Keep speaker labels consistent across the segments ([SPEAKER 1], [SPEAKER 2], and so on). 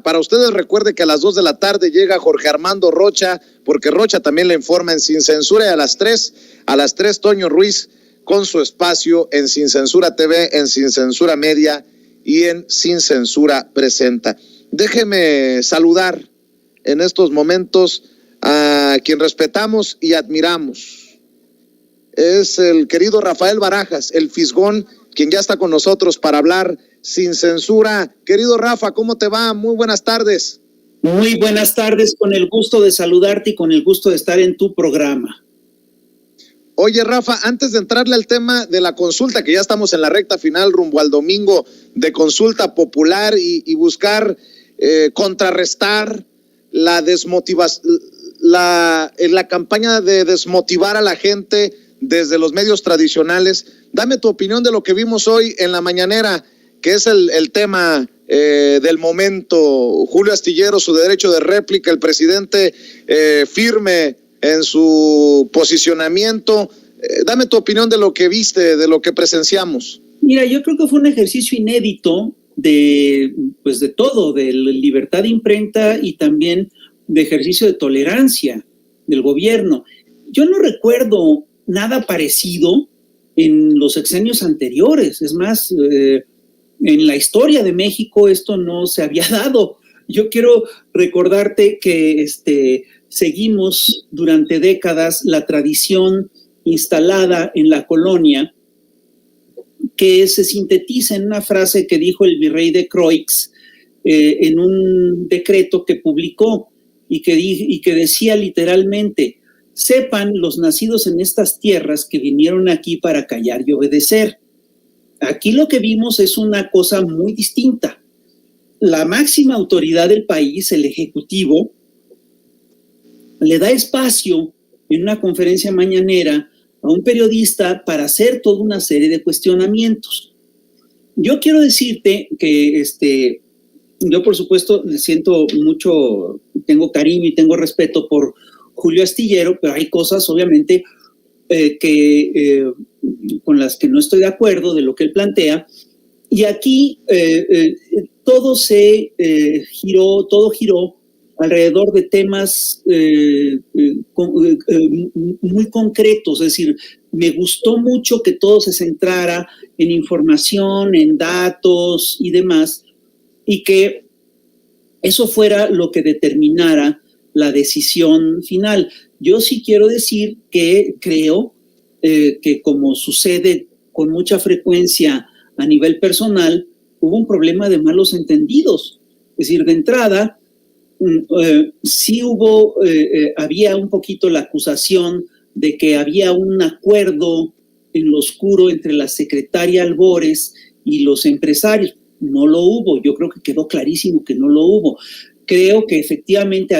[SPEAKER 1] para ustedes. Recuerde que a las 2 de la tarde llega Jorge Armando Rocha, porque Rocha también le informa en Sin Censura, y a las 3 Toño Ruiz con su espacio en Sin Censura TV, en Sin Censura Media y en Sin Censura Presenta. Déjeme saludar en estos momentos a quien respetamos y admiramos. Es el querido Rafael Barajas, el Fisgón, quien ya está con nosotros para hablar sin censura. Querido Rafa, ¿cómo te va? Muy buenas tardes.
[SPEAKER 2] Muy buenas tardes, con el gusto de saludarte y con el gusto de estar en tu programa.
[SPEAKER 1] Oye, Rafa, antes de entrarle al tema de la consulta, que ya estamos en la recta final rumbo al domingo de consulta popular y buscar contrarrestar la campaña de desmotivar a la gente desde los medios tradicionales. Dame tu opinión de lo que vimos hoy en la mañanera, que es el tema del momento. Julio Astillero, su derecho de réplica, el presidente firme en su posicionamiento. Dame tu opinión de lo que viste, de lo que presenciamos.
[SPEAKER 2] Mira, yo creo que fue un ejercicio inédito de todo, de libertad de imprenta y también de ejercicio de tolerancia del gobierno. Yo no recuerdo nada parecido en los sexenios anteriores. Es más, en la historia de México esto no se había dado. Yo quiero recordarte que seguimos durante décadas la tradición instalada en la colonia que se sintetiza en una frase que dijo el virrey de Croix en un decreto que publicó y que decía literalmente: sepan los nacidos en estas tierras que vinieron aquí para callar y obedecer. Aquí lo que vimos es una cosa muy distinta. La máxima autoridad del país, el Ejecutivo, le da espacio en una conferencia mañanera a un periodista para hacer toda una serie de cuestionamientos. Yo quiero decirte que yo por supuesto siento mucho, tengo cariño y tengo respeto por Julio Astillero, pero hay cosas obviamente con las que no estoy de acuerdo de lo que él plantea, y aquí todo giró alrededor de temas muy concretos. Es decir, me gustó mucho que todo se centrara en información, en datos y demás, y que eso fuera lo que determinara la decisión final. Yo sí quiero decir que creo que, como sucede con mucha frecuencia a nivel personal, hubo un problema de malos entendidos. Es decir, de entrada, sí había un poquito la acusación de que había un acuerdo en lo oscuro entre la secretaria Albores y los empresarios. No lo hubo. Yo creo que quedó clarísimo que no lo hubo. Creo que efectivamente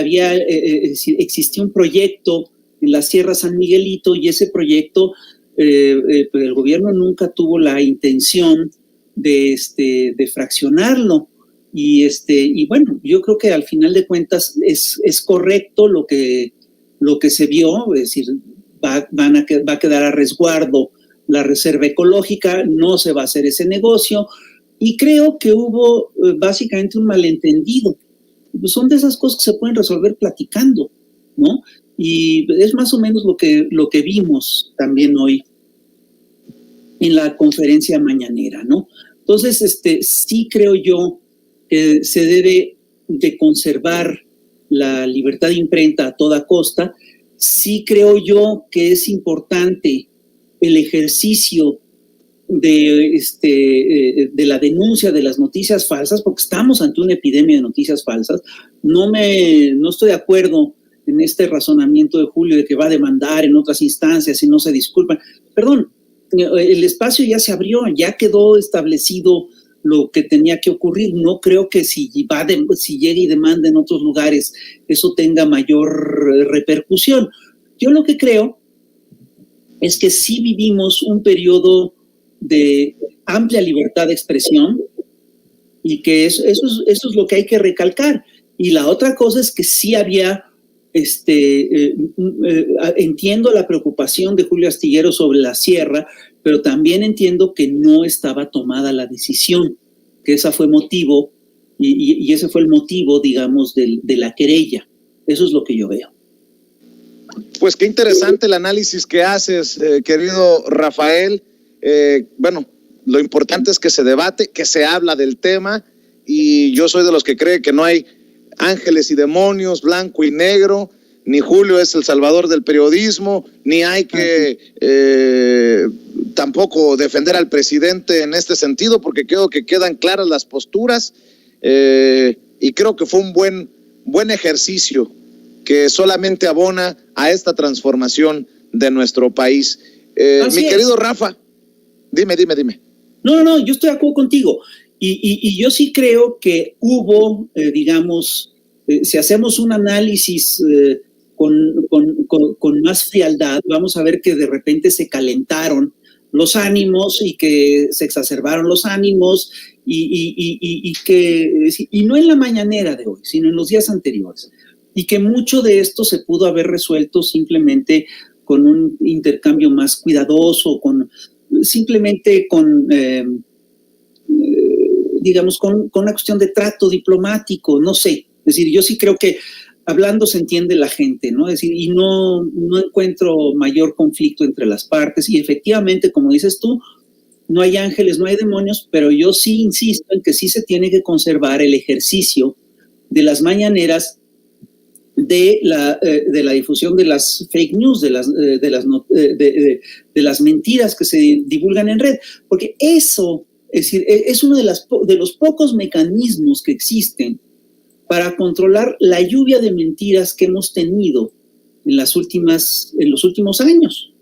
[SPEAKER 2] existía un proyecto en la Sierra San Miguelito, y ese proyecto el gobierno nunca tuvo la intención de fraccionarlo. Y bueno, yo creo que al final de cuentas es correcto lo que se vio. Es decir, va a quedar a resguardo la reserva ecológica, no se va a hacer ese negocio, y creo que hubo básicamente un malentendido. Pues son de esas cosas que se pueden resolver platicando, ¿no? Y es más o menos lo que vimos también hoy en la conferencia mañanera, ¿no? Entonces, sí creo yo que se debe de conservar la libertad de imprenta a toda costa. Sí creo yo que es importante el ejercicio de la denuncia de las noticias falsas, porque estamos ante una epidemia de noticias falsas. No estoy de acuerdo en este razonamiento de Julio de que va a demandar en otras instancias y no se disculpan. Perdón, el espacio ya se abrió, ya quedó establecido lo que tenía que ocurrir. No creo que si llegue y demanda en otros lugares eso tenga mayor repercusión. Yo lo que creo es que sí vivimos un periodo de amplia libertad de expresión, y que eso es lo que hay que recalcar. Y la otra cosa es que sí había, entiendo la preocupación de Julio Astillero sobre la sierra, pero también entiendo que no estaba tomada la decisión, que esa fue motivo y ese fue el motivo, digamos, de la querella. Eso es lo que yo veo.
[SPEAKER 1] Pues qué interesante el análisis que haces, querido Rafael. Bueno, lo importante es que se debate, que se habla del tema, y yo soy de los que cree que no hay ángeles y demonios, blanco y negro, ni Julio es el salvador del periodismo, ni hay que tampoco defender al presidente en este sentido, porque creo que quedan claras las posturas, y creo que fue un buen ejercicio que solamente abona a esta transformación de nuestro país. Mi querido Rafa, dime.
[SPEAKER 2] No, yo estoy de acuerdo contigo. Y yo sí creo que hubo, digamos, si hacemos un análisis con más frialdad, vamos a ver que de repente se calentaron los ánimos y que se exacerbaron los ánimos y no en la mañanera de hoy, sino en los días anteriores. Y que mucho de esto se pudo haber resuelto simplemente con un intercambio más cuidadoso, simplemente con una cuestión de trato diplomático, no sé. Es decir, yo sí creo que hablando se entiende la gente, ¿no? Es decir, y no encuentro mayor conflicto entre las partes. Y efectivamente, como dices tú, no hay ángeles, no hay demonios, pero yo sí insisto en que sí se tiene que conservar el ejercicio de las mañaneras, de la difusión de las fake news, de las mentiras que se divulgan en red, porque eso, es decir, es uno de los pocos mecanismos que existen para controlar la lluvia de mentiras que hemos tenido en los últimos años,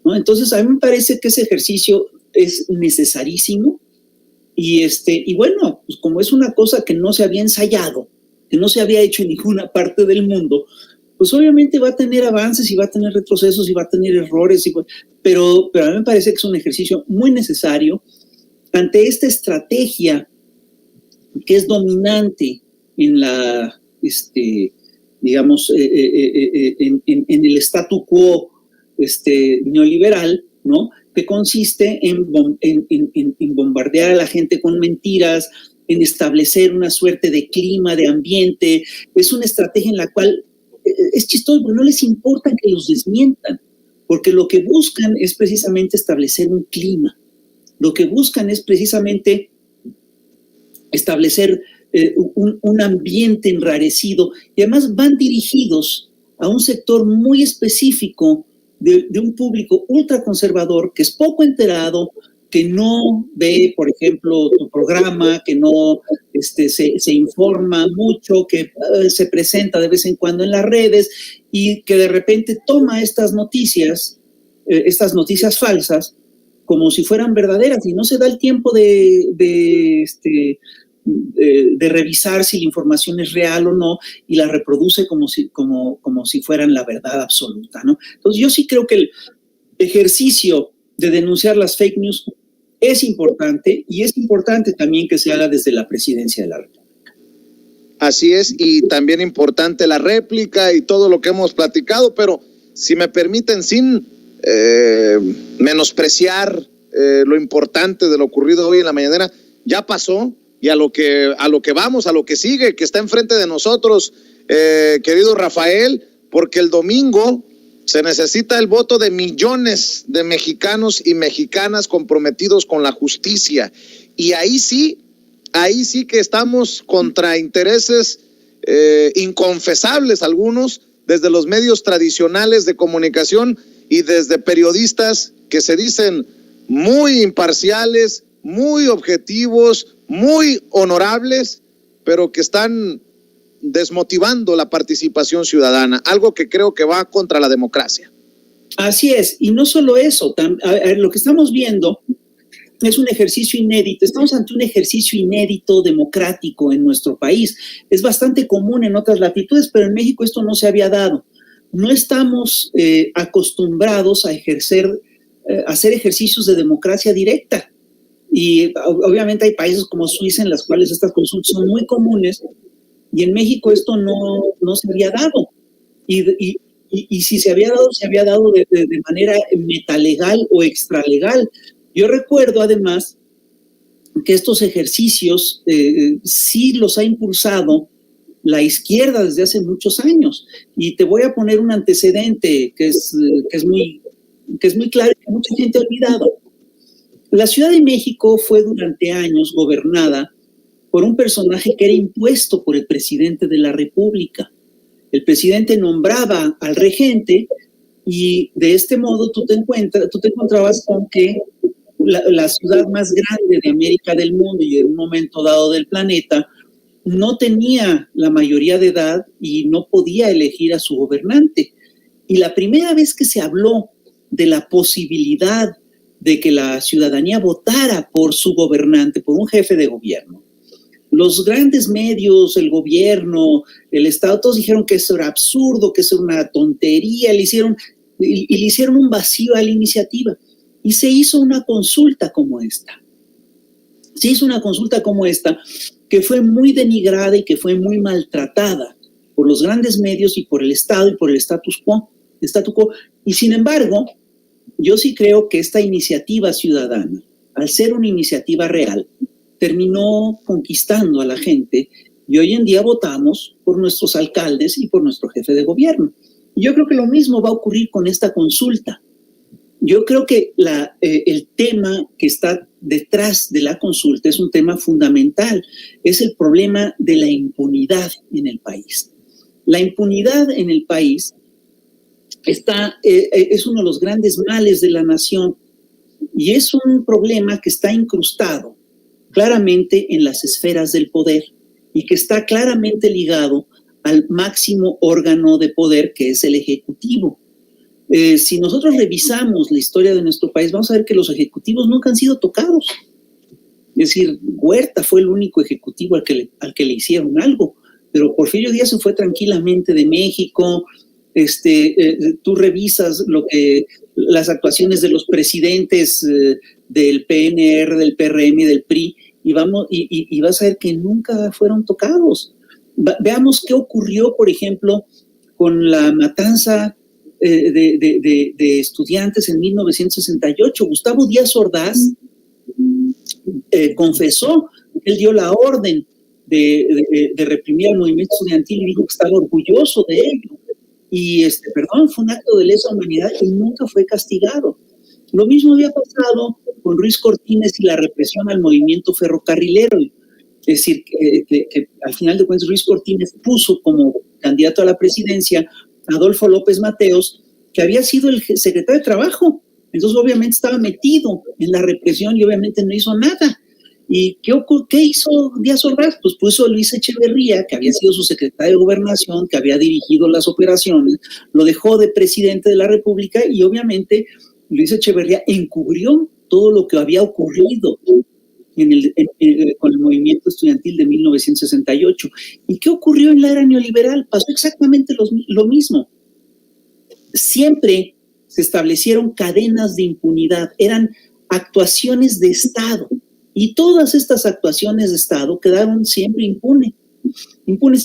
[SPEAKER 2] ¿no? Entonces, a mí me parece que ese ejercicio es necesarísimo y bueno, pues como es una cosa que no se había ensayado, que no se había hecho en ninguna parte del mundo, pues obviamente va a tener avances y va a tener retrocesos y va a tener errores, pero a mí me parece que es un ejercicio muy necesario ante esta estrategia que es dominante en la, digamos, en el statu quo neoliberal, ¿no? Que consiste en bombardear a la gente con mentiras, en establecer una suerte de clima, de ambiente. Es una estrategia en la cual es chistoso, porque no les importa que los desmientan, porque lo que buscan es precisamente establecer un clima. Lo que buscan es precisamente establecer un ambiente enrarecido, y además van dirigidos a un sector muy específico de un público ultraconservador que es poco enterado, que no ve, por ejemplo, tu programa, que no se informa mucho, que se presenta de vez en cuando en las redes y que de repente toma estas noticias falsas como si fueran verdaderas y no se da el tiempo de revisar si la información es real o no y la reproduce como si fueran la verdad absoluta, ¿no? Entonces yo sí creo que el ejercicio de denunciar las fake news es importante, y es importante también que se haga desde la presidencia de la República.
[SPEAKER 1] Así es, y también importante la réplica y todo lo que hemos platicado, pero si me permiten, sin menospreciar lo importante de lo ocurrido hoy en la mañanera, ya pasó, y a lo que vamos, a lo que sigue, que está enfrente de nosotros, querido Rafael, porque el domingo se necesita el voto de millones de mexicanos y mexicanas comprometidos con la justicia. Y ahí sí que estamos contra intereses inconfesables algunos, desde los medios tradicionales de comunicación y desde periodistas que se dicen muy imparciales, muy objetivos, muy honorables, pero que están desmotivando la participación ciudadana, algo que creo que va contra la democracia.
[SPEAKER 2] Así es, y no solo eso, lo que estamos viendo es un ejercicio inédito, estamos ante un ejercicio inédito democrático en nuestro país. Es bastante común en otras latitudes, pero en México esto no se había dado. No estamos acostumbrados a hacer ejercicios de democracia directa. Y obviamente hay países como Suiza en los cuales estas consultas son muy comunes, y en México esto no se había dado. Y si se había dado de manera metalegal o extralegal. Yo recuerdo además que estos ejercicios sí los ha impulsado la izquierda desde hace muchos años. Y te voy a poner un antecedente que es muy claro y que mucha gente ha olvidado. La Ciudad de México fue durante años gobernada por un personaje que era impuesto por el presidente de la República. El presidente nombraba al regente y de este modo tú te encontrabas con que la ciudad más grande de América del mundo y en un momento dado del planeta no tenía la mayoría de edad y no podía elegir a su gobernante. Y la primera vez que se habló de la posibilidad de que la ciudadanía votara por su gobernante, por un jefe de gobierno, los grandes medios, el gobierno, el Estado, todos dijeron que eso era absurdo, que eso era una tontería, le hicieron un vacío a la iniciativa. Y se hizo una consulta como esta. Que fue muy denigrada y que fue muy maltratada por los grandes medios y por el Estado y por el statu quo. Y sin embargo, yo sí creo que esta iniciativa ciudadana, al ser una iniciativa real, terminó conquistando a la gente y hoy en día votamos por nuestros alcaldes y por nuestro jefe de gobierno. Y yo creo que lo mismo va a ocurrir con esta consulta. Yo creo que el tema que está detrás de la consulta es un tema fundamental, es el problema de la impunidad en el país. La impunidad en el país es uno de los grandes males de la nación y es un problema que está incrustado claramente en las esferas del poder y que está claramente ligado al máximo órgano de poder que es el Ejecutivo. Si nosotros revisamos la historia de nuestro país, vamos a ver que los ejecutivos nunca han sido tocados. Es decir, Huerta fue el único ejecutivo al que le hicieron algo, pero Porfirio Díaz se fue tranquilamente de México. Tú revisas las actuaciones de los presidentes del PNR, del PRM y del PRI, y vas a ver que nunca fueron tocados. Veamos qué ocurrió, por ejemplo, con la matanza de estudiantes en 1968. Gustavo Díaz Ordaz confesó que él dio la orden de reprimir al movimiento estudiantil y dijo que estaba orgulloso de ello. Y fue un acto de lesa humanidad y nunca fue castigado. Lo mismo había pasado con Ruiz Cortines y la represión al movimiento ferrocarrilero. Es decir, que al final de cuentas Ruiz Cortines puso como candidato a la presidencia a Adolfo López Mateos, que había sido el secretario de Trabajo. Entonces obviamente estaba metido en la represión y obviamente no hizo nada. ¿Y qué hizo Díaz Ordaz? Pues puso a Luis Echeverría, que había sido su secretario de Gobernación, que había dirigido las operaciones, lo dejó de presidente de la República y obviamente Luis Echeverría encubrió todo lo que había ocurrido con el movimiento estudiantil de 1968. ¿Y qué ocurrió en la era neoliberal? Pasó exactamente lo mismo. Siempre se establecieron cadenas de impunidad, eran actuaciones de Estado, y todas estas actuaciones de Estado quedaron siempre impunes.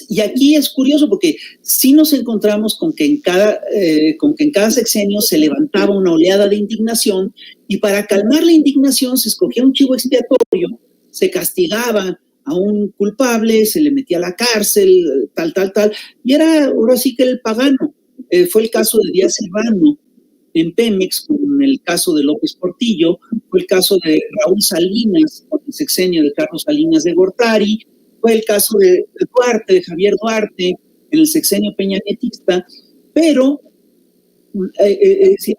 [SPEAKER 2] Y aquí es curioso porque sí nos encontramos con que en cada sexenio se levantaba una oleada de indignación y para calmar la indignación se escogía un chivo expiatorio, se castigaba a un culpable, se le metía a la cárcel, tal, y era ahora sí que el pagano. Fue el caso de Díaz Serrano en Pemex, con el caso de López Portillo, fue el caso de Raúl Salinas, con el sexenio de Carlos Salinas de Gortari, fue el caso de Javier Duarte, en el sexenio peñanetista, pero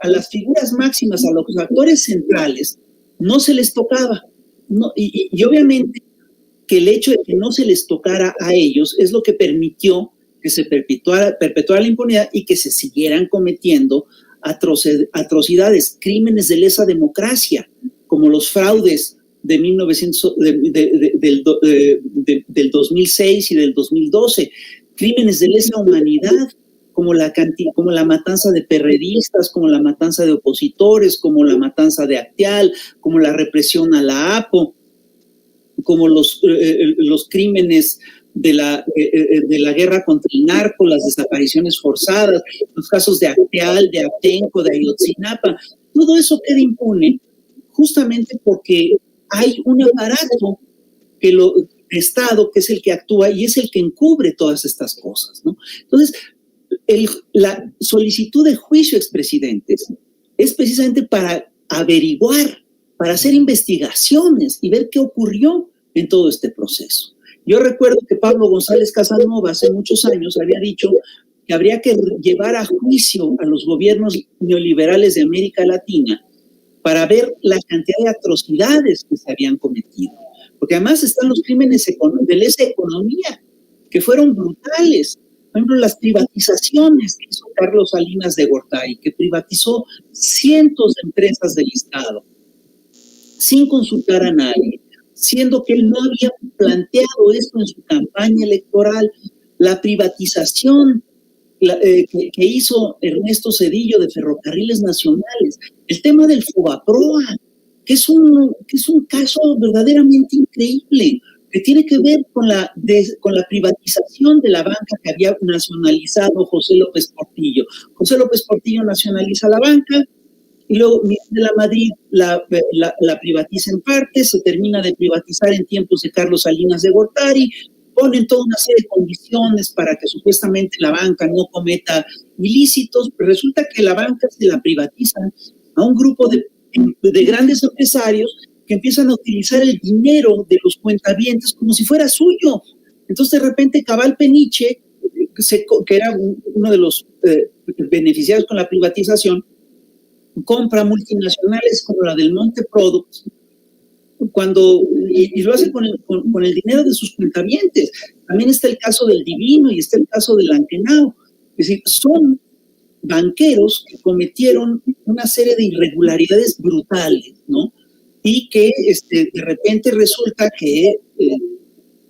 [SPEAKER 2] a las figuras máximas, a los actores centrales, no se les tocaba. No, y obviamente que el hecho de que no se les tocara a ellos es lo que permitió que se perpetuara la impunidad y que se siguieran cometiendo atrocidades, crímenes de lesa democracia, como los fraudes de del 2006 y del 2012, crímenes de lesa humanidad, como la matanza de perredistas, como la matanza de opositores, como la matanza de Acteal, como la represión a la APO, como los crímenes de la guerra contra el narco, las desapariciones forzadas, los casos de Acteal, de Atenco, de Ayotzinapa. Todo eso queda impune justamente porque hay un aparato Estado que es el que actúa y es el que encubre todas estas cosas, ¿no? Entonces, la solicitud de juicio a expresidentes es precisamente para averiguar, para hacer investigaciones y ver qué ocurrió en todo este proceso. Yo recuerdo que Pablo González Casanova hace muchos años había dicho que habría que llevar a juicio a los gobiernos neoliberales de América Latina para ver la cantidad de atrocidades que se habían cometido. Porque además están los crímenes de lesa economía, que fueron brutales. Por ejemplo, las privatizaciones que hizo Carlos Salinas de Gortari, que privatizó cientos de empresas del Estado, sin consultar a nadie, siendo que él no había planteado esto en su campaña electoral. La privatización que hizo Ernesto Zedillo de Ferrocarriles Nacionales, el tema del Fobaproa, que es un caso verdaderamente increíble, que tiene que ver con la privatización de la banca que había nacionalizado José López Portillo. José López Portillo nacionaliza la banca y luego Miguel de la Madrid la privatiza en parte, se termina de privatizar en tiempos de Carlos Salinas de Gortari, ponen toda una serie de condiciones para que supuestamente la banca no cometa ilícitos, pero resulta que la banca se la privatizan a un grupo de grandes empresarios que empiezan a utilizar el dinero de los cuentavientes como si fuera suyo. Entonces, de repente, Cabal Peniche, que era uno de los beneficiados con la privatización, compra multinacionales como la del Monte Products, y lo hace con el dinero de sus cuentavientes. También está el caso del Divino y está el caso del Anquenao. Es decir, son banqueros que cometieron una serie de irregularidades brutales, ¿no? Y que de repente resulta que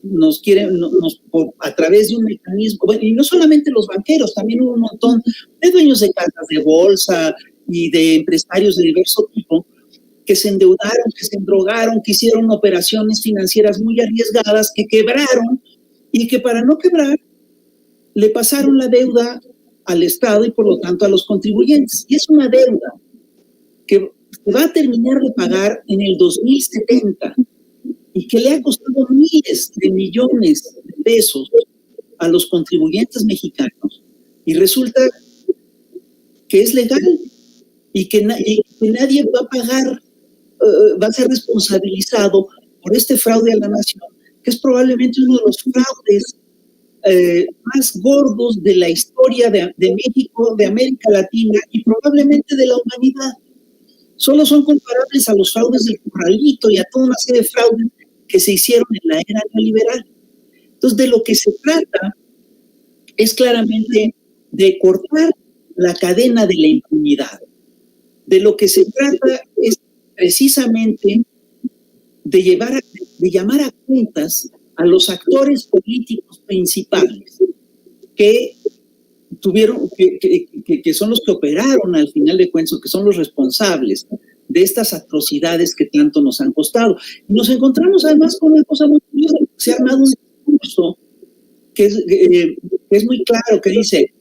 [SPEAKER 2] nos quieren, a través de un mecanismo, bueno, y no solamente los banqueros, también hubo un montón de dueños de casas de bolsa y de empresarios de diverso tipo que se endeudaron, que se endrogaron, que hicieron operaciones financieras muy arriesgadas, que quebraron y que para no quebrar le pasaron la deuda al Estado y por lo tanto a los contribuyentes. Y es una deuda que va a terminar de pagar en el 2070 y que le ha costado miles de millones de pesos a los contribuyentes mexicanos. Y resulta que es legal y que nadie va a pagar, va a ser responsabilizado por este fraude a la nación, que es probablemente uno de los fraudes más gordos de la historia de México, de América Latina y probablemente de la humanidad. Solo son comparables a los fraudes del Corralito y a toda una serie de fraudes que se hicieron en la era neoliberal. Entonces, de lo que se trata es claramente de cortar la cadena de la impunidad. De lo que se trata es precisamente de llamar a cuentas a los actores políticos principales que tuvieron, que son los que operaron al final de cuentas, que son los responsables de estas atrocidades que tanto nos han costado. Y nos encontramos además con una cosa muy curiosa. Se ha armado un discurso que es muy claro, que dice,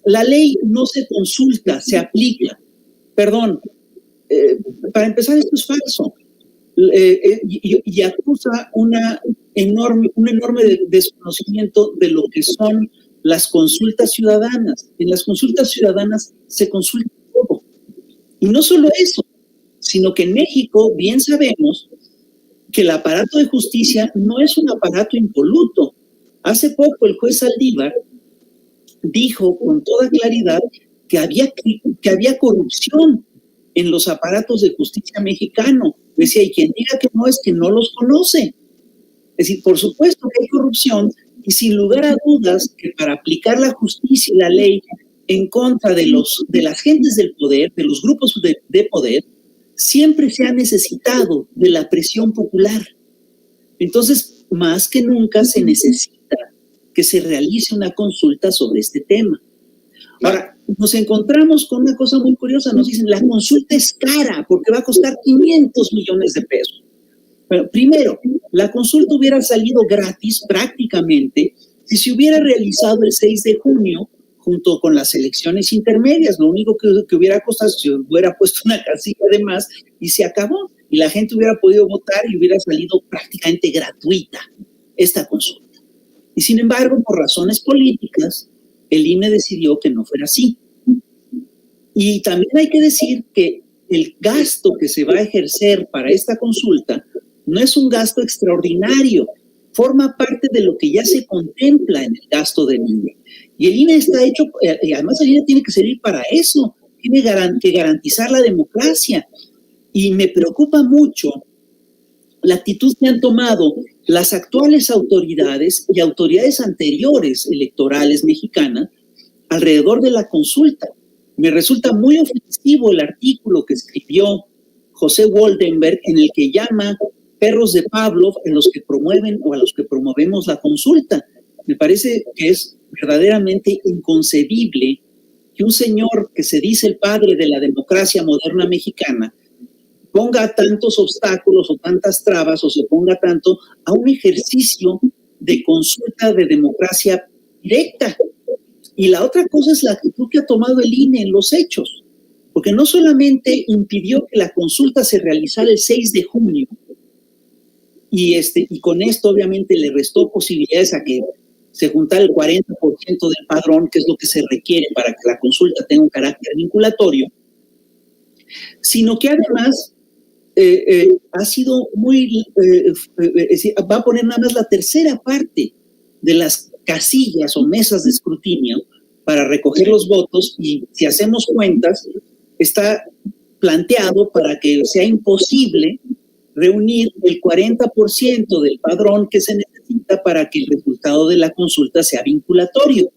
[SPEAKER 2] la ley no se consulta, se aplica. Perdón, para empezar, esto es falso. Y acusa un enorme desconocimiento de lo que son las consultas ciudadanas. En las consultas ciudadanas se consulta todo. Y no solo eso, sino que en México bien sabemos que el aparato de justicia no es un aparato impoluto. Hace poco el juez Saldívar dijo con toda claridad que había corrupción en los aparatos de justicia mexicano. Decía, y quien diga que no es que no los conoce. Es decir, por supuesto que hay corrupción y sin lugar a dudas que para aplicar la justicia y la ley en contra de las gentes del poder, de los grupos de poder, siempre se ha necesitado de la presión popular. Entonces, más que nunca se necesita que se realice una consulta sobre este tema. Ahora, nos encontramos con una cosa muy curiosa. Nos dicen, la consulta es cara porque va a costar 500 millones de pesos. Bueno, primero, la consulta hubiera salido gratis prácticamente si se hubiera realizado el 6 de junio junto con las elecciones intermedias. Lo único que hubiera costado es si hubiera puesto una casilla de más y se acabó. y la gente hubiera podido votar y hubiera salido prácticamente gratuita esta consulta. Y sin embargo, por razones políticas, el INE decidió que no fuera así. Y también hay que decir que el gasto que se va a ejercer para esta consulta no es un gasto extraordinario, forma parte de lo que ya se contempla en el gasto del INE. Y el INE está hecho, y además el INE tiene que servir para eso, tiene que garantizar la democracia. Y me preocupa mucho la actitud que han tomado las actuales autoridades y autoridades anteriores electorales mexicanas alrededor de la consulta. Me resulta muy ofensivo el artículo que escribió José Woldenberg en el que llama perros de Pavlov a los que promueven o a los que promovemos la consulta. Me parece que es verdaderamente inconcebible que un señor que se dice el padre de la democracia moderna mexicana ponga tantos obstáculos o tantas trabas o se ponga tanto a un ejercicio de consulta de democracia directa. Y la otra cosa es la actitud que ha tomado el INE en los hechos, porque no solamente impidió que la consulta se realizara el 6 de junio, y con esto obviamente le restó posibilidades a que se juntara el 40% del padrón, que es lo que se requiere para que la consulta tenga un carácter vinculatorio, sino que además ha sido va a poner nada más la tercera parte de las casillas o mesas de escrutinio para recoger los votos, y si hacemos cuentas, está planteado para que sea imposible reunir el 40% del padrón que se necesita para que el resultado de la consulta sea vinculatorio.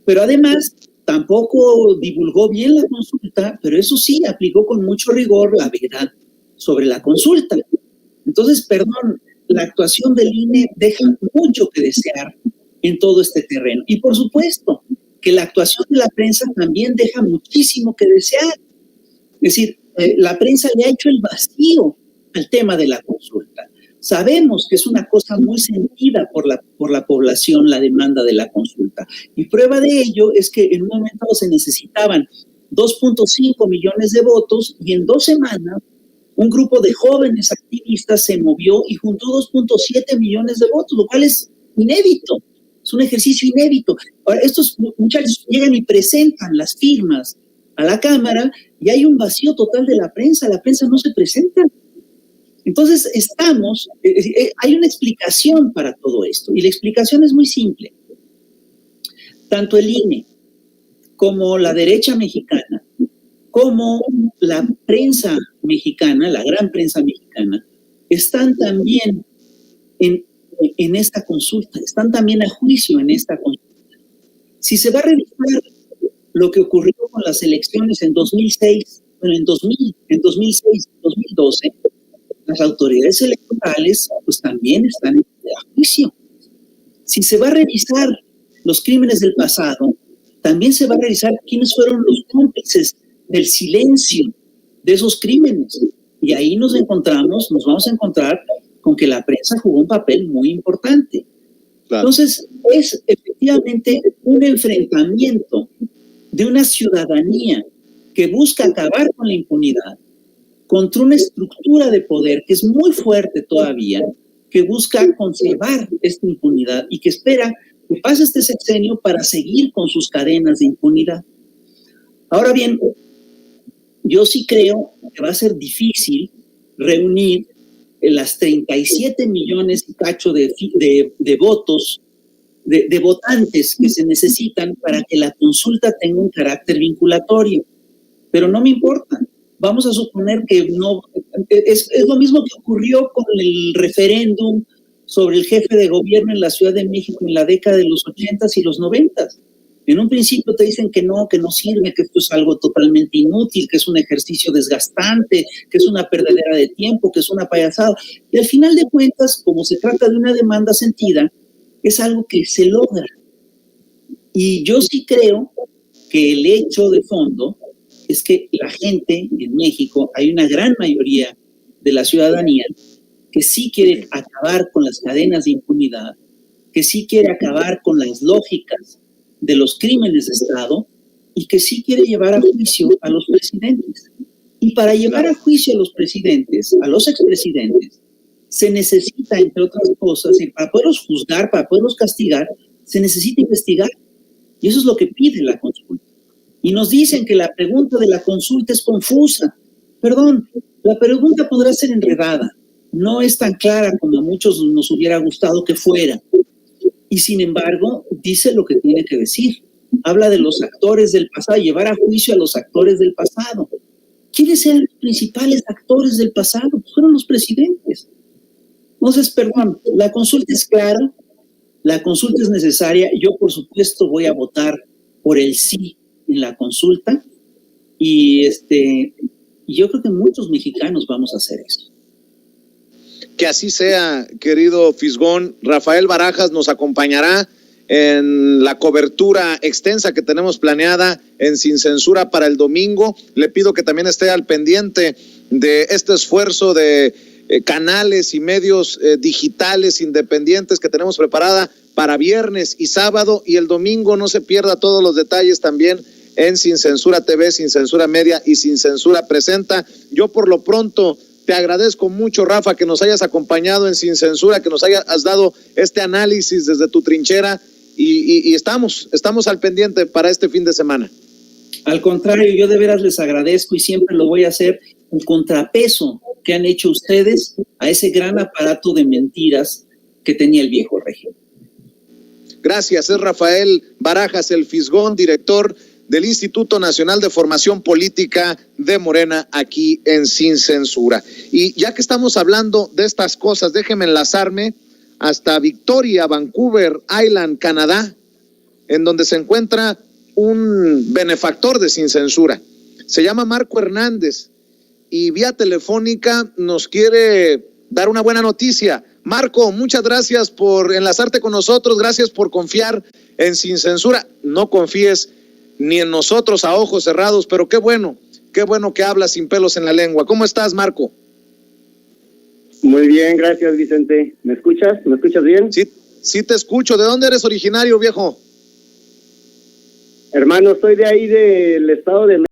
[SPEAKER 2] Pero además, tampoco divulgó bien la consulta, pero eso sí, aplicó con mucho rigor la verdad sobre la consulta. Entonces, perdón, la actuación del INE deja mucho que desear en todo este terreno. Y por supuesto que la actuación de la prensa también deja muchísimo que desear. Es decir, la prensa le ha hecho el vacío al tema de la consulta. Sabemos que es una cosa muy sentida por la población la demanda de la consulta. Y prueba de ello es que en un momento se necesitaban 2.5 millones de votos y en 2 semanas un grupo de jóvenes activistas se movió y juntó 2.7 millones de votos, lo cual es inédito, es un ejercicio inédito. Ahora, estos muchachos llegan y presentan las firmas a la Cámara y hay un vacío total de la prensa no se presenta. Entonces hay una explicación para todo esto, y la explicación es muy simple. Tanto el INE como la derecha mexicana, como la prensa mexicana, la gran prensa mexicana, están también en esta consulta, están también a juicio en esta consulta. Si se va a revisar lo que ocurrió con las elecciones en 2006, bueno, en 2006, 2012, las autoridades electorales pues también están a juicio. Si se va a revisar los crímenes del pasado, también se va a revisar quiénes fueron los cómplices del silencio de esos crímenes. Y ahí nos vamos a encontrar con que la prensa jugó un papel muy importante. Claro. Entonces, es efectivamente un enfrentamiento de una ciudadanía que busca acabar con la impunidad contra una estructura de poder que es muy fuerte todavía, que busca conservar esta impunidad y que espera que pase este sexenio para seguir con sus cadenas de impunidad. Ahora bien, yo sí creo que va a ser difícil reunir las 37 millones y cacho de votos, de votantes que se necesitan para que la consulta tenga un carácter vinculatorio. Pero no me importa. Vamos a suponer que no. Es lo mismo que ocurrió con el referéndum sobre el jefe de gobierno en la Ciudad de México en la década de los 80s y los 90s. En un principio te dicen que no sirve, que esto es algo totalmente inútil, que es un ejercicio desgastante, que es una perdedera de tiempo, que es una payasada. Y al final de cuentas, como se trata de una demanda sentida, es algo que se logra. Y yo sí creo que el hecho de fondo es que la gente en México, hay una gran mayoría de la ciudadanía que sí quiere acabar con las cadenas de impunidad, que sí quiere acabar con las lógicas de los crímenes de Estado y que sí quiere llevar a juicio a los presidentes. Y para llevar a juicio a los presidentes, a los expresidentes, se necesita, entre otras cosas, y para poderlos juzgar, para poderlos castigar, se necesita investigar. Y eso es lo que pide la consulta. Y nos dicen que la pregunta de la consulta es confusa. Perdón, la pregunta podrá ser enredada. No es tan clara como a muchos nos hubiera gustado que fuera. Y sin embargo, dice lo que tiene que decir. Habla de los actores del pasado, llevar a juicio a los actores del pasado. ¿Quiénes eran los principales actores del pasado? Fueron los presidentes. Entonces, perdón, la consulta es clara, la consulta es necesaria. Yo, por supuesto, voy a votar por el sí en la consulta. Y yo creo que muchos mexicanos vamos a hacer eso.
[SPEAKER 1] Que así sea, querido Fisgón. Rafael Barajas nos acompañará en la cobertura extensa que tenemos planeada en Sin Censura para el domingo. Le pido que también esté al pendiente de este esfuerzo de canales y medios digitales independientes que tenemos preparada para viernes y sábado, y el domingo no se pierda todos los detalles también en Sin Censura TV, Sin Censura Media y Sin Censura Presenta. Yo por lo pronto te agradezco mucho, Rafa, que nos hayas acompañado en Sin Censura, que nos has dado este análisis desde tu trinchera, y estamos al pendiente para este fin de semana.
[SPEAKER 2] Al contrario, yo de veras les agradezco y siempre lo voy a hacer en contrapeso que han hecho ustedes a ese gran aparato de mentiras que tenía el viejo régimen.
[SPEAKER 1] Gracias, es Rafael Barajas, el Fisgón, director del Instituto Nacional de Formación Política de Morena, aquí en Sin Censura. Y ya que estamos hablando de estas cosas, déjenme enlazarme hasta Victoria, Vancouver Island, Canadá, en donde se encuentra un benefactor de Sin Censura. Se llama Marco Hernández y vía telefónica nos quiere dar una buena noticia. Marco, muchas gracias por enlazarte con nosotros, gracias por confiar en Sin Censura. No confíes ni en nosotros a ojos cerrados, pero qué bueno que hablas sin pelos en la lengua. ¿Cómo estás, Marco?
[SPEAKER 3] Muy bien, gracias, Vicente. ¿Me escuchas? ¿Me escuchas bien?
[SPEAKER 1] Sí te escucho. ¿De dónde eres originario, viejo?
[SPEAKER 3] Hermano, soy de ahí del estado de